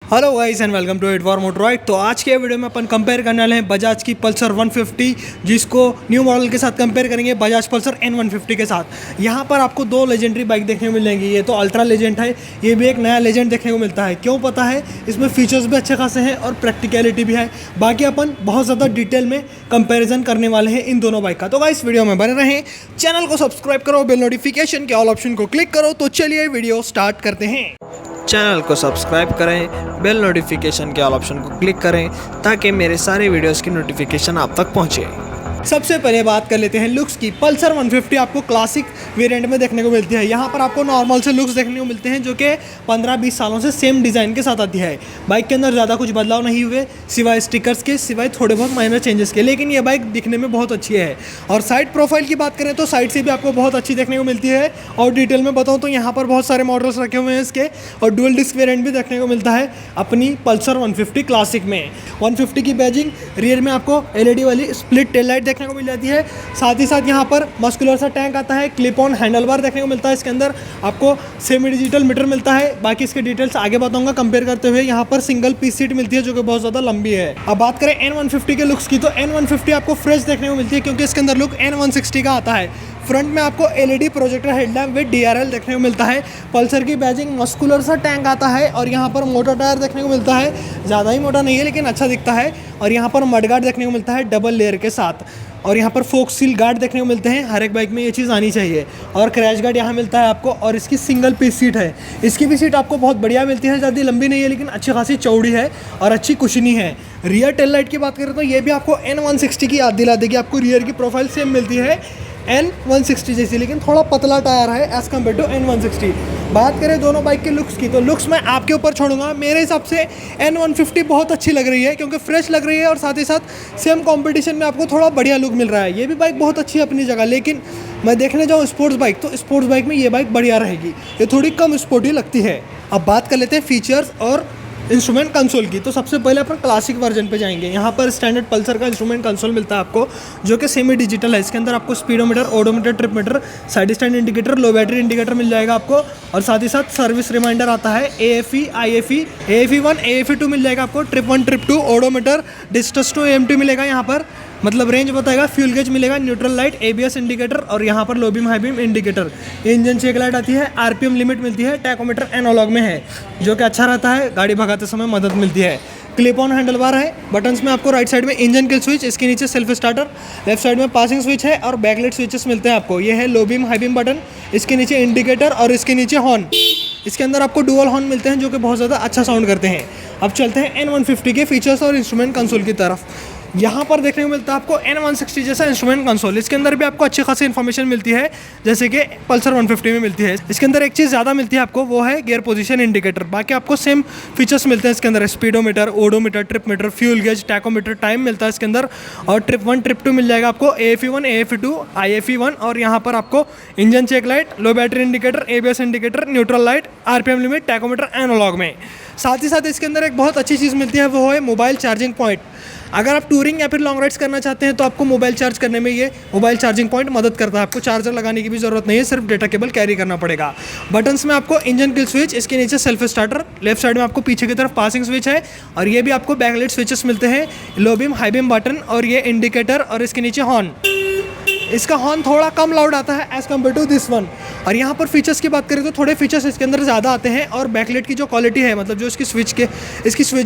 Hello guys and welcome to it for motor ride. तो आज के वीडियो में अपन कंपेयर करने वाले हैं बजाज की पल्सर 150, जिसको न्यू मॉडल के साथ कंपेयर करेंगे बजाज पल्सर N150 के साथ। यहाँ पर आपको दो लेजेंडरी बाइक देखने को मिलेंगी। ये तो अल्ट्रा लेजेंड है, ये भी एक नया लेजेंड देखने को मिलता है। क्यों पता है? इसमें फीचर्स भी अच्छे खासे हैं और प्रैक्टिकलिटी भी है। बाकी अपन बहुत ज़्यादा डिटेल में कंपेरिजन करने वाले हैं इन दोनों बाइक का। तो गाइस वीडियो में बने रहें, चैनल को सब्सक्राइब करो, बेल नोटिफिकेशन के ऑल ऑप्शन को क्लिक करो। तो चलिए वीडियो स्टार्ट करते हैं। चैनल को सब्सक्राइब करें, बेल नोटिफिकेशन के ऑल ऑप्शन को क्लिक करें ताकि मेरे सारे वीडियोस की नोटिफिकेशन आप तक पहुंचे। सबसे पहले बात कर लेते हैं लुक्स की। पल्सर 150 आपको क्लासिक वेरिएंट में देखने को मिलती है। यहाँ पर आपको नॉर्मल से लुक्स देखने को मिलते हैं जो कि 15-20 सालों से सेम डिज़ाइन के साथ आती है। बाइक के अंदर ज़्यादा कुछ बदलाव नहीं हुए सिवाय स्टिकर्स के, सिवाय थोड़े बहुत माइनर चेंजेस के, लेकिन ये बाइक दिखने में बहुत अच्छी है। और साइड प्रोफाइल की बात करें तो साइड से भी आपको बहुत अच्छी देखने को मिलती है। और डिटेल में बताऊँ तो यहाँ पर बहुत सारे मॉडल्स रखे हुए हैं इसके, और डुअल डिस्क वेरिएंट भी देखने को मिलता है अपनी पल्सर 150 क्लासिक में। 150 की बैजिंग रियर में आपको LED वाली स्प्लिट टेल लाइट देखने को मिल जाती है। साथ ही साथ यहाँ पर मस्कुलर सा टैंक आता है, क्लिप ऑन हैंडल बार देखने को मिलता है। इसके अंदर आपको सेमी डिजिटल मीटर मिलता है। बाकी इसके डिटेल्स आगे बताऊंगा कंपेयर करते हुए। यहाँ पर सिंगल पीस सीट मिलती है जो कि बहुत ज़्यादा लंबी है। अब बात करें N150 के लुक्स की, तो N150 आपको फ्रेश देखने को मिलती है क्योंकि इसके अंदर लुक N160 का आता है। फ्रंट में आपको LED projector headlamp with DRL देखने को मिलता है। पल्सर की बैजिंग मस्कुलर सा टैंक आता है, और यहाँ पर मोटा टायर देखने को मिलता है। ज़्यादा ही मोटा नहीं है लेकिन अच्छा दिखता है। और यहाँ पर मडगार्ड देखने को मिलता है डबल लेयर के साथ, और यहाँ पर फोक सील गार्ड देखने को मिलते हैं। हर एक बाइक में ये चीज़ आनी चाहिए। और क्रैश गार्ड यहाँ मिलता है आपको, और इसकी सिंगल पीस सीट है। इसकी भी सीट आपको बहुत बढ़िया मिलती है, ज़्यादा लंबी नहीं है लेकिन अच्छी खासी चौड़ी है और अच्छी कुशनी है। रियर टेल लाइट की बात करें तो ये भी आपको N160 की याद दिला देगी। आपको रियर की प्रोफाइल सेम मिलती है N160 जैसी, लेकिन थोड़ा पतला टायर है एज़ कम्पेयर टू N160। बात करें दोनों बाइक के लुक्स की, तो लुक्स मैं आपके ऊपर छोड़ूंगा। मेरे हिसाब से N150 बहुत अच्छी लग रही है क्योंकि फ्रेश लग रही है, और साथ ही साथ सेम कंपटीशन में आपको थोड़ा बढ़िया लुक मिल रहा है। ये भी बाइक बहुत अच्छी है अपनी जगह, लेकिन मैं देखने जाऊँ स्पोर्ट्स बाइक, तो स्पोर्ट्स बाइक में ये बाइक बढ़िया रहेगी। ये थोड़ी कम स्पोर्टी लगती है। अब बात कर लेते हैं फीचर्स और इंस्ट्रूमेंट कंसोल की। तो सबसे पहले अपन क्लासिक वर्जन पे जाएंगे। यहाँ पर स्टैंडर्ड पल्सर का इंस्ट्रूमेंट कंसोल मिलता है आपको, जो कि सेमी डिजिटल है। इसके अंदर आपको speedometer, odometer, trip meter, side stand indicator, low battery indicator मिल जाएगा आपको। और साथ ही साथ सर्विस रिमाइंडर आता है, AFE, IFE, AFE1, AFE2 मिल जाएगा आपको। Trip 1, trip 2, odometer, distance to AMT मिलेगा यहाँ पर, मतलब रेंज बताएगा। फ्यूल गेज मिलेगा, न्यूट्रल लाइट, ABS इंडिकेटर, और यहाँ पर low beam high beam indicator. Engine check light आती है, RPM लिमिट मिलती है। टैकोमीटर एनालॉग में है जो कि अच्छा रहता है, गाड़ी भगाते समय मदद मिलती है। क्लिप ऑन हैंडल बार है। बटन्स में आपको राइट साइड में इंजन किल स्विच, इसके नीचे सेल्फ स्टार्टर, लेफ्ट साइड में पासिंग स्विच है, और बैकलाइट स्विचेस मिलते हैं आपको। ये है लो बीम हाई बीम बटन, इसके नीचे इंडिकेटर, और इसके नीचे हॉर्न। इसके अंदर आपको डुअल हॉर्न मिलते हैं जो कि बहुत ज़्यादा अच्छा साउंड करते हैं। अब चलते हैं N150 के फीचर्स और इंस्ट्रूमेंट कंसोल की तरफ। यहाँ पर देखने को मिलता है आपको N160 जैसा इंस्ट्रूमेंट कंसोल। इसके अंदर भी आपको अच्छी खासी इन्फॉर्मेशन मिलती है जैसे कि पल्सर 150 में मिलती है। इसके अंदर एक चीज़ ज़्यादा मिलती है आपको, वो है गियर पोजीशन इंडिकेटर। बाकी आपको सेम फीचर्स मिलते हैं इसके अंदर। Speedometer, odometer, trip metre, fuel gauge, tachometer, time मिलता है इसके अंदर। और ट्रिप 1, ट्रिप 2 मिल जाएगा आपको, AFE1, AFE2, IFE1, और यहाँ पर आपको engine check light, low battery indicator, ABS indicator, neutral light, RPM limit, tachometer analog में। साथ ही साथ इसके अंदर एक बहुत अच्छी चीज़ मिलती है, वो है मोबाइल चार्जिंग पॉइंट। अगर आप टूरिंग या फिर लॉन्ग राइड्स करना चाहते हैं तो आपको मोबाइल चार्ज करने में ये मोबाइल चार्जिंग पॉइंट मदद करता है। आपको चार्जर लगाने की भी ज़रूरत नहीं है, सिर्फ डेटा केबल कैरी करना पड़ेगा। बटन्स में आपको इंजन किल स्विच, इसके नीचे सेल्फ स्टार्टर, लेफ्ट साइड में आपको पीछे की तरफ पासिंग स्विच है, और ये भी आपको बैकलाइट स्विचेस मिलते हैं, लो बीम हाई बीम बटन, और ये इंडिकेटर, और इसके नीचे हॉर्न। इसका हॉर्न थोड़ा कम लाउड आता है as compare to this one. और यहाँ पर फीचर्स की बात करें तो थोड़े फीचर्स इसके अंदर ज़्यादा आते हैं, और बैकलाइट की जो क्वालिटी है, मतलब जो इसकी स्विच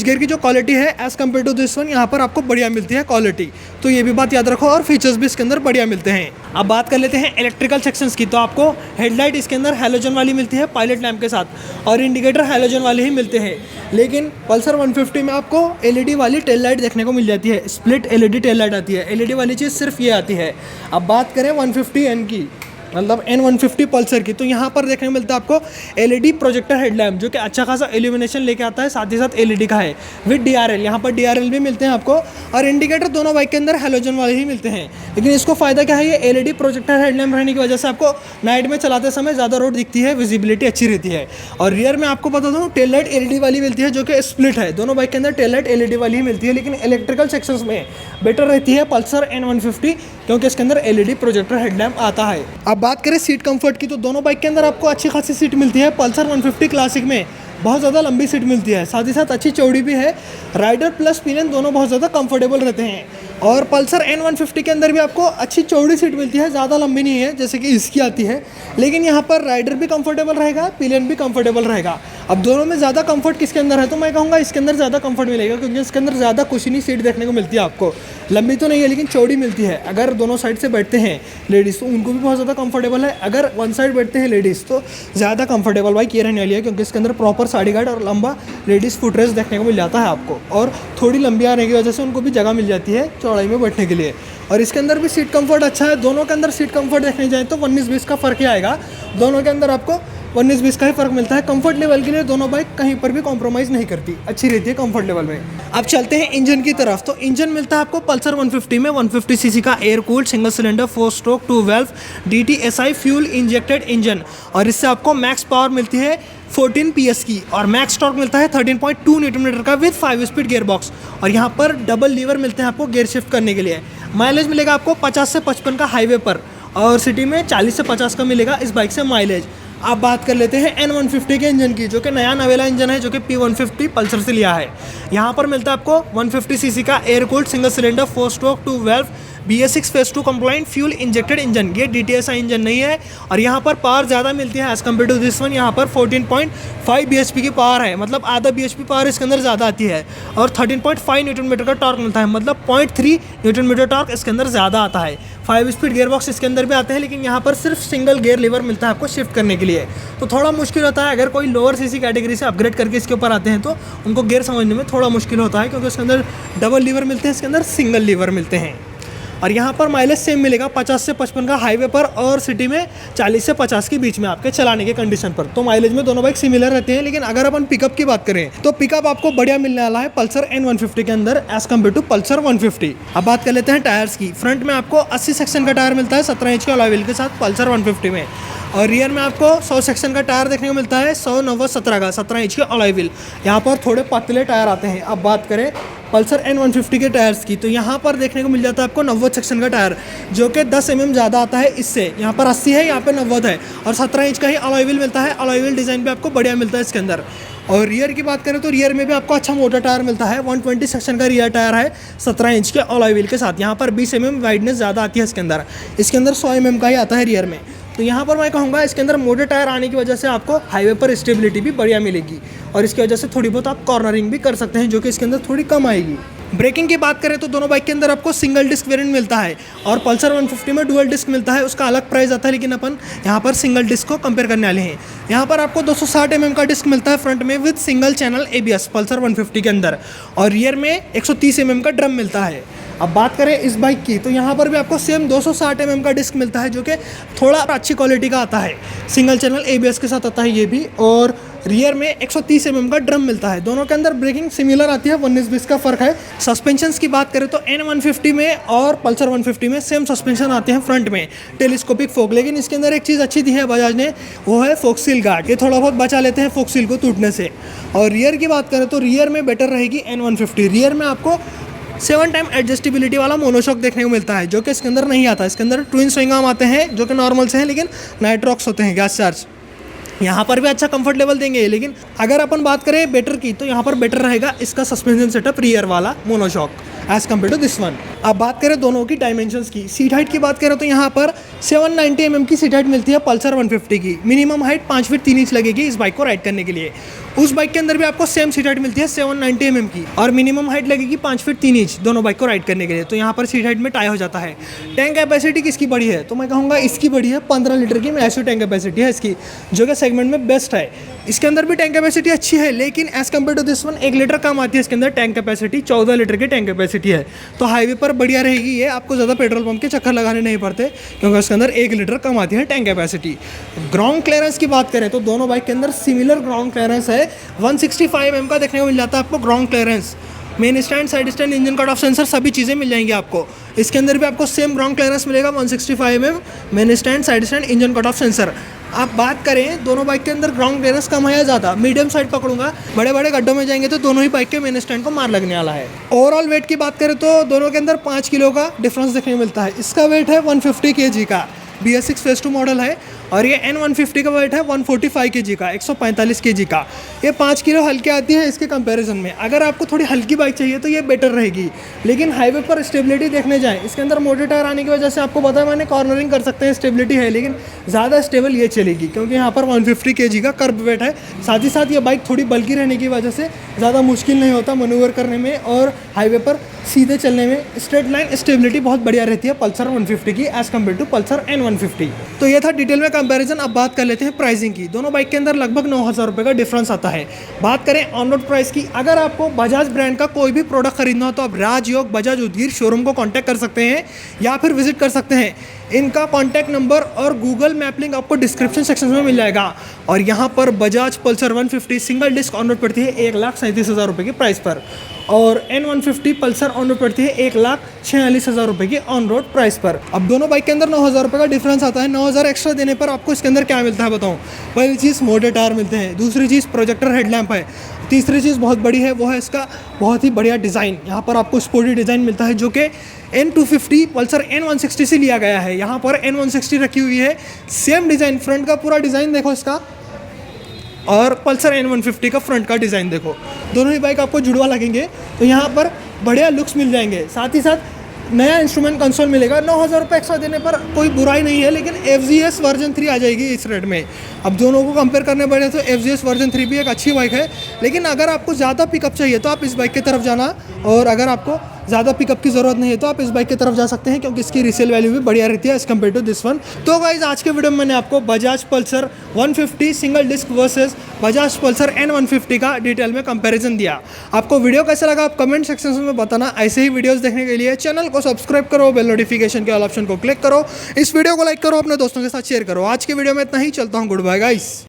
गियर की जो क्वालिटी है as compare to this one, यहाँ पर आपको बढ़िया मिलती है क्वालिटी। तो ये भी बात याद रखो, और फीचर्स भी इसके अंदर बढ़िया मिलते हैं। अब बात कर लेते हैं इलेक्ट्रिकल सेक्शंस की। तो आपको हेडलाइट इसके अंदर हैलोजन वाली मिलती है पायलट लैंप के साथ, और इंडिकेटर हैलोजन वाले ही मिलते हैं। लेकिन पल्सर 150 में आपको LED वाली टेल लाइट देखने को मिल जाती है। स्प्लिट LED टेल लाइट आती है। LED वाली चीज़ सिर्फ ये आती है। अब बात करें 150N की, मतलब N150 पल्सर की, तो यहाँ पर देखने को मिलता है आपको LED प्रोजेक्टर हेडलैम्प जो कि अच्छा खासा इल्यूमिनेशन लेके आता है, साथ ही साथ LED का है विद DRL। यहाँ पर DRL भी मिलते हैं आपको, और इंडिकेटर दोनों बाइक के अंदर हैलोजन वाले ही मिलते हैं। लेकिन इसको फ़ायदा क्या है, ये LED प्रोजेक्टर हेडलैम्प रहने की वजह से आपको नाइट में चलाते समय ज़्यादा रोड दिखती है, विजिबिलिटी अच्छी रहती है। और रियर में आपको बता दूँ टेल लाइट LED वाली मिलती है जो कि स्प्लिट है। दोनों बाइक के अंदर टेल लाइट LED वाली ही मिलती है, लेकिन इलेक्ट्रिकल सेक्शंस में बेटर रहती है पल्सर N150 क्योंकि इसके अंदर LED प्रोजेक्टर हेडलैम्प आता है। अब बात करें सीट कंफर्ट की, तो दोनों बाइक के अंदर आपको अच्छी खासी सीट मिलती है। पल्सर 150 क्लासिक में बहुत ज़्यादा लंबी सीट मिलती है, साथ ही साथ अच्छी चौड़ी भी है। राइडर प्लस पिलियन दोनों बहुत ज़्यादा कंफर्टेबल रहते हैं। और पल्सर N150 के अंदर भी आपको अच्छी चौड़ी सीट मिलती है, ज़्यादा लंबी नहीं है जैसे कि इसकी आती है, लेकिन यहाँ पर राइडर भी कंफर्टेबल रहेगा, पिलियन भी कंफर्टेबल रहेगा। अब दोनों में ज़्यादा कंफर्ट किसके अंदर है, तो मैं कहूँगा इसके अंदर ज़्यादा कंफर्ट मिलेगा, क्योंकि इसके अंदर ज़्यादा कुशनी सीट देखने को मिलती है आपको। लंबी तो नहीं है लेकिन चौड़ी मिलती है। अगर दोनों साइड से बैठते हैं लेडीज़ तो उनको भी बहुत ज़्यादा कंफर्टेबल है, अगर वन साइड बैठते हैं लेडीज़ तो ज़्यादा कंफर्टेबल बाइक ये रहने वाली है, क्योंकि इसके अंदर प्रॉपर साड़ी गार्ड और लंबा लेडीज़ फुटरेस देखने को मिल जाता है आपको। और थोड़ी लंबी आने की वजह से उनको भी जगह मिल जाती है चौड़ाई में बैठने के लिए। और इसके अंदर भी सीट कंफर्ट अच्छा है। दोनों के अंदर सीट कंफर्ट देखने जाए तो 19-20 का फ़र्क ही आएगा। दोनों के अंदर आपको 19-20 का ही फ़र्क मिलता है। कंफर्ट लेवल के लिए दोनों बाइक कहीं पर भी कॉम्प्रोमाइज़ नहीं करती, अच्छी रहती है कंफर्ट लेवल में। अब चलते हैं इंजन की तरफ। तो इंजन मिलता है आपको पल्सर 150 में 150 सीसी का air cooled single cylinder 4 stroke 2 valve DTSI fuel injected engine, और इससे आपको मैक्स पावर मिलती है 14 PS की, और मैक्स टॉर्क मिलता है 13.2 न्यूटन मीटर का विद 5 स्पीड गियर बॉक्स। और यहाँ पर डबल लीवर मिलते हैं आपको गियर शिफ्ट करने के लिए। माइलेज मिलेगा आपको 50 से 55 का हाईवे पर, और सिटी में 40 से 50 का मिलेगा इस बाइक से माइलेज। आप बात कर लेते हैं N150 के इंजन की, जो कि नया नवेला इंजन है, जो कि P150 पल्सर से लिया है। यहाँ पर मिलता है आपको 150 सीसी का air cooled single cylinder 4 stroke 2 valve BS6 phase 2 compliant fuel injected engine. ये DTSI इंजन नहीं है, और यहाँ पर पावर ज़्यादा मिलती है as compare to this one. यहाँ पर 14.5 bhp की पावर है, मतलब आधा bhp पावर इसके अंदर ज़्यादा आती है। और 13.5 न्यूटन मीटर का टॉर्क मिलता है, मतलब 0.3 न्यूटन मीटर टॉर्क इसके अंदर ज़्यादा आता है। 5 स्पीड गियर बॉक्स इसके अंदर भी आते हैं, लेकिन यहाँ पर सिर्फ सिंगल गियर लीवर मिलता है आपको शिफ्ट करने के लिए, तो थोड़ा मुश्किल होता है। अगर कोई लोअर सीसी कैटेगरी से अपग्रेड करके इसके ऊपर आते हैं तो उनको गियर समझने में थोड़ा मुश्किल होता है, क्योंकि उसके अंदर डबल लीवर मिलते हैं, इसके अंदर सिंगल लीवर मिलते हैं। और यहाँ पर माइलेज सेम मिलेगा 50 से 55 का हाईवे पर, और सिटी में 40 से 50 के बीच में आपके चलाने के कंडीशन पर। तो माइलेज में दोनों बाइक सिमिलर रहते हैं, लेकिन अगर अपन पिकअप की बात करें तो पिकअप आपको बढ़िया मिलने वाला है पल्सर N150 के अंदर एज कम्पेयर टू पल्सर 150। अब बात कर लेते हैं टायर्स की। फ्रंट में आपको 80 सेक्शन का टायर मिलता है 17 इंच के अलॉय व्हील के साथ पल्सर 150 में, और रियर में आपको 100 सेक्शन का टायर देखने को मिलता है 100 90 17 का 17 इंच के अलॉय व्हील। यहाँ पर थोड़े पतले टायर आते हैं। अब बात करें पल्सर N150 के टायर्स की, तो यहाँ पर देखने को मिल जाता है आपको 90 सेक्शन का टायर, जो कि 10 mm ज़्यादा आता है इससे। यहाँ पर 80 है, यहाँ पर 90 है, और 17 इंच का ही अलॉय व्हील मिलता है। अलॉय व्हील डिज़ाइन भी आपको बढ़िया मिलता है इसके अंदर। और रियर की बात करें तो रियर में भी आपको अच्छा मोटा टायर मिलता है। 120 सेक्शन का रियर टायर है 17 इंच के अलॉय व्हील के साथ। यहाँ पर 20 mm वाइडनेस ज़्यादा आती है इसके अंदर 100 mm का ही आता है रियर में। तो यहाँ पर मैं कहूँगा इसके अंदर मोटे टायर आने की वजह से आपको हाईवे पर स्टेबिलिटी भी बढ़िया मिलेगी, और इसकी वजह से थोड़ी बहुत आप कॉर्नरिंग भी कर सकते हैं, जो कि इसके अंदर थोड़ी कम आएगी। ब्रेकिंग की बात करें तो दोनों बाइक के अंदर आपको सिंगल डिस्क वेरिएंट मिलता है, और पल्सर 150 में डुअल डिस्क मिलता है, उसका अलग प्राइस आता है। लेकिन अपन यहाँ पर सिंगल डिस्क को कंपेयर करने वाले हैं। यहाँ पर आपको 260 mm का डिस्क मिलता है फ्रंट में with single channel ABS Pulsar 150 के अंदर, और रियर में 130 mm का ड्रम मिलता है। अब बात करें इस बाइक की, तो यहाँ पर भी आपको सेम 260 mm का डिस्क मिलता है, जो कि थोड़ा अच्छी क्वालिटी का आता है, सिंगल चैनल ABS के साथ आता है ये भी। और रियर में 130 mm का ड्रम मिलता है। दोनों के अंदर ब्रेकिंग सिमिलर आती है, 19-20 का फ़र्क है। सस्पेंशंस की बात करें तो N150 में और पल्सर 150 में सेम सस्पेंशन आते हैं फ्रंट में, टेलीस्कोपिक फोक। लेकिन इसके अंदर एक चीज़ अच्छी दी है बजाज ने, वो है फोक्सिल गार्ड। ये थोड़ा बहुत बचा लेते हैं फोक्सिल को टूटने से। और रियर की बात करें तो रियर में बेटर रहेगी N150। रियर में आपको 7 टाइम एडजस्टेबिलिटी वाला मोनोशॉक देखने को मिलता है, जो कि इसके अंदर नहीं आता। इसके अंदर ट्विन स्विंग आर्म आते हैं, जो कि नॉर्मल से हैं, लेकिन नाइट्रॉक्स होते हैं गैस चार्ज। यहाँ पर भी अच्छा कंफर्ट लेवल देंगे, लेकिन अगर अपन बात करें बेटर की, तो यहाँ पर बेटर रहेगा इसका सस्पेंशन सेटअप रियर वाला monoshock as compare to this one. अब बात करें दोनों की डायमेंशंस की। सीट हाइट की बात करें तो यहाँ पर 790 mm की सीट हाइट मिलती है पल्सर 150 की। मिनिमम हाइट 5 फीट 3 इंच लगेगी इस बाइक को राइड करने के लिए। उस बाइक के अंदर भी आपको सेम सीट हाइट मिलती है 790 mm की, और मिनिमम हाइट लगेगी 5 फीट 3 इंच दोनों बाइक को राइड करने के लिए। तो यहाँ पर सीट हाइट में टाई हो जाता है। टैंक कैपेसिटी किसकी बड़ी है, तो मैं कहूँगा इसकी बड़ी है। 15 लीटर की मैसिव टैंक कैपेसिटी है इसकी, जो कि सेगमेंट में बेस्ट है। इसके अंदर भी टैंक कैपेसिटी अच्छी है, लेकिन as compare to this one 1 litre कम आती है इसके अंदर टैंक कैपेसिटी। 14 लीटर की टैंक कैपेसिटी है, तो हाईवे पर बढ़िया रहेगी ये। आपको ज़्यादा पेट्रोल पंप के चक्कर लगाने नहीं पड़ते, क्योंकि उसके अंदर 1 लीटर कम आती है टैंक कैपेसिटी। ग्राउंड क्लियरेंस की बात करें तो दोनों बाइक के अंदर सिमिलर ग्राउंड क्लियरेंस है। 165 mm का देखने को मिल जाता है आपको ground clearance. Main stand, side stand, engine cut off sensor सभी चीज़ें मिल जाएंगी आपको। इसके अंदर भी आपको सेम ग्राउंड क्लियरेंस मिलेगा 165 mm, main stand, side stand, engine cut off sensor. आप बात करें दोनों बाइक के अंदर ग्राउंड क्लियरेंस कम है या ज़्यादा, मीडियम साइड पकड़ूंगा। बड़े बड़े गड्ढों में जाएंगे तो दोनों ही बाइक के मेन स्टैंड को मार लगने वाला है। ओवरऑल वेट की बात करें तो दोनों के अंदर 5 किलो का डिफरेंस देखने को मिलता है। इसका वेट है 150 kg का, BS6 फेज 2 मॉडल है, और ये N150 का वेट है 145 kg का, 145 kg का। ये 5 किलो हल्की आती है इसके कंपैरिजन में। अगर आपको थोड़ी हल्की बाइक चाहिए तो ये बेटर रहेगी, लेकिन हाईवे पर स्टेबिलिटी देखने जाएँ, इसके अंदर मोटे टायर आने की वजह से आपको पता है मैंने कॉर्नरिंग कर सकते हैं, स्टेबिलिटी है, लेकिन ज़्यादा स्टेबल ये चलेगी क्योंकि यहाँ पर 150 kg का कर्ब वेट है। साथ ही साथ ये बाइक थोड़ी बल्कि रहने की वजह से ज़्यादा मुश्किल नहीं होता मनूवर करने में, और हाईवे पर सीधे चलने में स्ट्रेट लाइन स्टेबिलिटी बहुत बढ़िया रहती है पल्सर 150 की as compare to Pulsar N150। तो ये था डिटेल में कंपैरिजन। अब बात कर लेते हैं प्राइसिंग की। दोनों बाइक के अंदर लगभग 9,000 रुपये का डिफरेंस आता है। बात करें ऑन रोड प्राइस की, अगर आपको बजाज ब्रांड का कोई भी प्रोडक्ट खरीदना हो तो आप राजयोग बजाज उदगीर शोरूम को कॉन्टैक्ट कर सकते हैं या फिर विजिट कर सकते हैं। इनका कॉन्टैक्ट नंबर और गूगल मैप लिंक आपको डिस्क्रिप्शन सेक्शन में मिल जाएगा। और यहाँ पर Bajaj Pulsar 150 single disc on road पड़ती है 1,37,000 रुपये की प्राइस पर, और N150 पल्सर ऑन रोड पड़ती है 1,46,000 रुपये की ऑन रोड प्राइस पर। अब दोनों बाइक के अंदर 9,000 रुपये का डिफरेंस आता है। 9,000 एक्स्ट्रा देने पर आपको इसके अंदर क्या मिलता है बताऊँ। पहली चीज़ मोटे टायर मिलते हैं, दूसरी चीज़ प्रोजेक्टर हेडलैम्प है, तीसरी चीज़ बहुत बड़ी है वो है इसका बहुत ही बढ़िया डिज़ाइन। यहाँ पर आपको स्पोर्टी डिज़ाइन मिलता है जो कि N250 पल्सर N160 से लिया गया है। यहाँ पर N160 रखी हुई है, सेम डिज़ाइन, फ्रंट का पूरा डिज़ाइन देखो इसका, और पल्सर N150 का फ्रंट का डिज़ाइन देखो। दोनों ही बाइक आपको जुड़वा लगेंगे, तो यहाँ पर बढ़िया लुक्स मिल जाएंगे। साथ ही साथ नया इंस्ट्रूमेंट कंसोल मिलेगा। 9,000 रुपये एक्स्ट्रा देने पर कोई बुराई नहीं है, लेकिन FZS वर्जन 3 आ जाएगी इस रेट में। अब दोनों को कंपेयर करने पड़े तो FZS वर्जन 3 भी एक अच्छी बाइक है, लेकिन अगर आपको ज़्यादा पिकअप चाहिए तो आप इस बाइक की तरफ जाना, और अगर आपको ज़्यादा पिकअप की ज़रूरत नहीं है तो आप इस बाइक की तरफ जा सकते हैं क्योंकि इसकी रीसेल वैल्यू भी बढ़िया रहती है as compare to this one. तो गाइज आज के वीडियो में मैंने आपको Bajaj Pulsar 150 single disc versus Bajaj Pulsar N150 का डिटेल में कंपैरिजन दिया। आपको वीडियो कैसा लगा आप कमेंट सेक्शन में बताना। ऐसे ही वीडियोस देखने के लिए चैनल को सब्सक्राइब करो, बेल नोटिफिकेशन के ऑल ऑप्शन को क्लिक करो, इस वीडियो को लाइक करो, अपने दोस्तों के साथ शेयर करो। आज के वीडियो में इतना ही, चलता हूँ, गुड बाय गाइस।